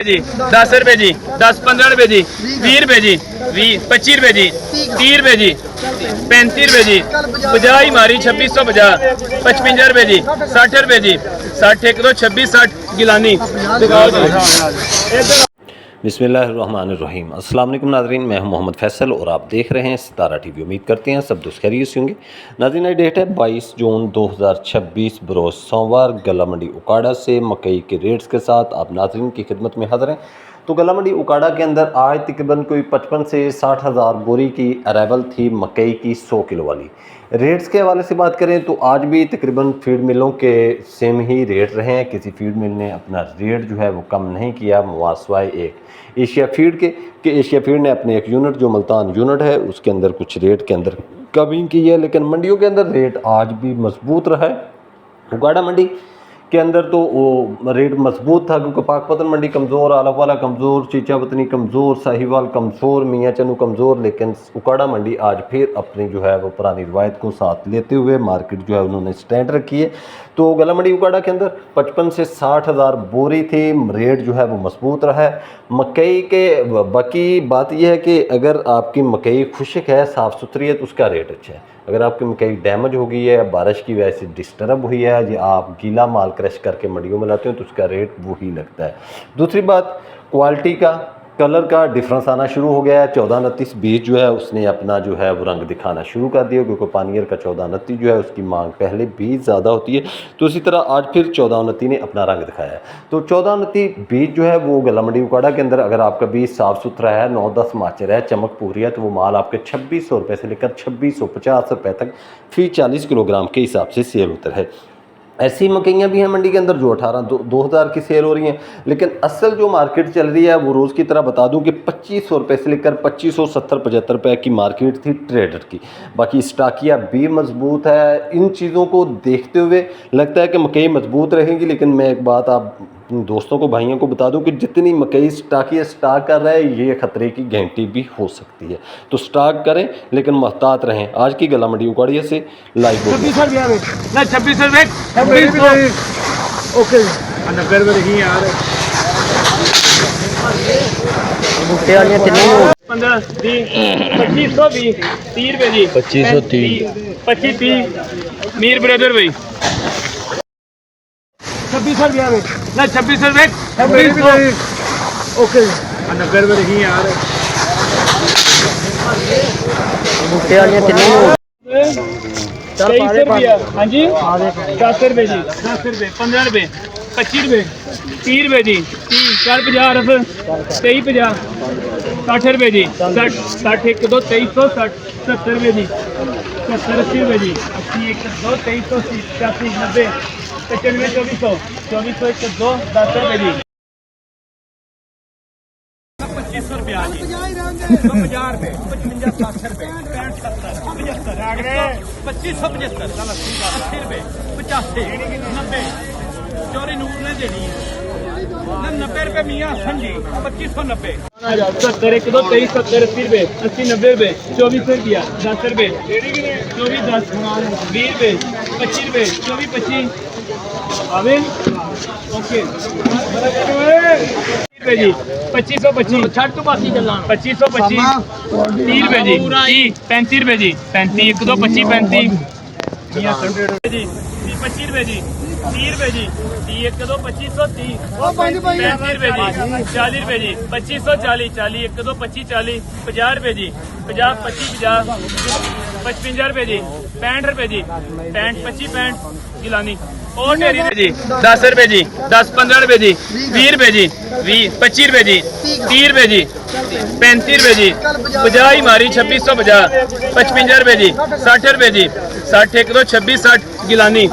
जी 10 रुपए जी 10-15 रुपए जी 20 रुपए जी 25 रुपए जी 30 रुपए जी 35 रुपए जी 50 ही मारी 2650 55 रुपए जी 60 रुपए जी 60 1 2 26 60 गिलानी। बिस्मिल्लाहिर्रहमानिर्रहीम। अस्सलाम वालेकुम नाज़रीन, मैं हूं मोहम्मद फैसल और आप देख रहे हैं सितारा टीवी। उम्मीद करते हैं सब दोस्त खैरियत से होंगे। नाज़रीन, आज डेट है 22 जून 2026 बरोज़ सोमवार। गला मंडी उकाड़ा से मकई के रेट्स के साथ आप नाज़रीन की खिदमत में हाज़िर हैं। तो गला मंडी उकाड़ा के अंदर आज तकरीबन कोई 55 से 60 हज़ार बोरी की अराइवल थी मकई की 100 किलो वाली। रेट्स के हवाले से बात करें तो आज भी तकरीबन फीड मिलों के सेम ही रेट रहे हैं। किसी फीड मिल ने अपना रेट जो है वो कम नहीं किया, मुआसवाए एक एशिया फीड के एशिया फीड ने अपने एक यूनिट जो मुल्तान यूनिट है उसके अंदर कुछ रेट के अंदर कमी की है, लेकिन मंडियों के अंदर रेट आज भी मजबूत रहा है। उकाड़ा मंडी के अंदर तो वो रेट मजबूत था क्योंकि पाकपतन मंडी कमज़ोर, आलावाला कमज़ोर, चीचावतनी कमज़ोर, साहिवाल कमज़ोर, मियाँ चन्नू कमज़ोर, लेकिन उकाड़ा मंडी आज फिर अपनी जो है वो पुरानी रवायत को साथ लेते हुए मार्केट जो है उन्होंने स्टैंड रखी है। तो गला मंडी उकाड़ा के अंदर 55 से 60 हज़ार बोरी थी, रेट जो है वो मजबूत रहा है। मकई के बाकी बात यह है कि अगर आपकी मकई खुश्क है, साफ़ सुथरी है तो उसका रेट अच्छा है। अगर आपकी मकई डैमेज हो गई है, बारिश की वजह से डिस्टर्ब हुई है या आप गीला माल क्रश करके मंडियों में लाते हो तो उसका रेट वही लगता है। दूसरी बात, क्वालिटी का, कलर का डिफरेंस आना शुरू हो गया है। 1429 बीज जो है उसने अपना जो है वो रंग दिखाना शुरू कर दिया क्योंकि पानियर का 1429 जो है उसकी मांग पहले बीज ज़्यादा होती है। तो इसी तरह आज फिर 1429 ने अपना रंग दिखाया है। तो 1429 बीज जो है वो गला मंडी उकाड़ा के अंदर अगर आपका बीज साफ़ सुथरा है, 9-10 माचर है, चमक पूरी है, तो वो माल आपके 2600 रुपये से लेकर 2650 रुपये तक फी 40 किलोग्राम के हिसाब से सेल होता है। ऐसी मकइयाँ भी हैं मंडी के अंदर जो 2000 की सेल हो रही हैं, लेकिन असल जो मार्केट चल रही है वो रोज़ की तरह बता दूं कि 2500 रुपये से लेकर 2570-75 रुपये की मार्केट थी ट्रेडर की। बाकी स्टाकिया भी मजबूत है। इन चीज़ों को देखते हुए लगता है कि मकई मजबूत रहेंगी, लेकिन मैं एक बात आप दोस्तों को, भाइयों को बता दूं कि जितनी मकई स्टाकिया स्टाक कर रहा है ये ख़तरे की घंटी भी हो सकती है। तो स्टाक करें लेकिन मोहतात रहें। आज की गला मंडी उकाड़िया से लाइव 26 रुपये ओके 90 रुपये देखिए यार 15 20 2520 30 रुपये जी 2530 2530 मीर ब्रदर भाई 26 रुपये ना 26 रुपये ओके 90 रुपये देखिए यार 23 रुपया। हाँ जी 10 रुपये जी 10 रुपये 15 रुपये 25 रुपये 30 रुपये जी 30 40 50 23 50 60 रुपये जी 60 1 2 2360 70 रुपये जी 70 80 रुपये जी 80 1 2 2380 85 90 95 2400 2400 1 2 10 रुपये जी 2500 रुपया जी 50 रुपये 55 60 रुपये 65 70 75 2575 80 रुपये 85 90 चोरी नूर ने देनी है 90 रुपये मियाँ समझी 2590 70 1 2 23 70 80 रुपये 80 90 रुपये 2400 रुपया 10 रुपये 24 10 20 रुपये 25 रुपये 24 25 आवे ओके जी 2525 छठ तो बाकी चलना 2525 30 रुपये जी 35 रुपये जी 35 1 2 25 35 जी 25 रुपये जी 30 रुपये जी 1 2 2530 35 रुपये जी 40 रुपये जी 2540 40 1 2 25 40 50 रुपये जी 50 25 50 55 रुपये जी 65 रुपये जी 65 25 65 गिलानी और डेरी जी 10 रुपये जी 10-15 रुपये जी 20 रुपये जी 25 रुपये जी 30 रुपये जी 35 रुपये जी 50 ही मारी 2650 55 रुपये जी 60 रुपये जी 60 1 2 26 60 गिलानी।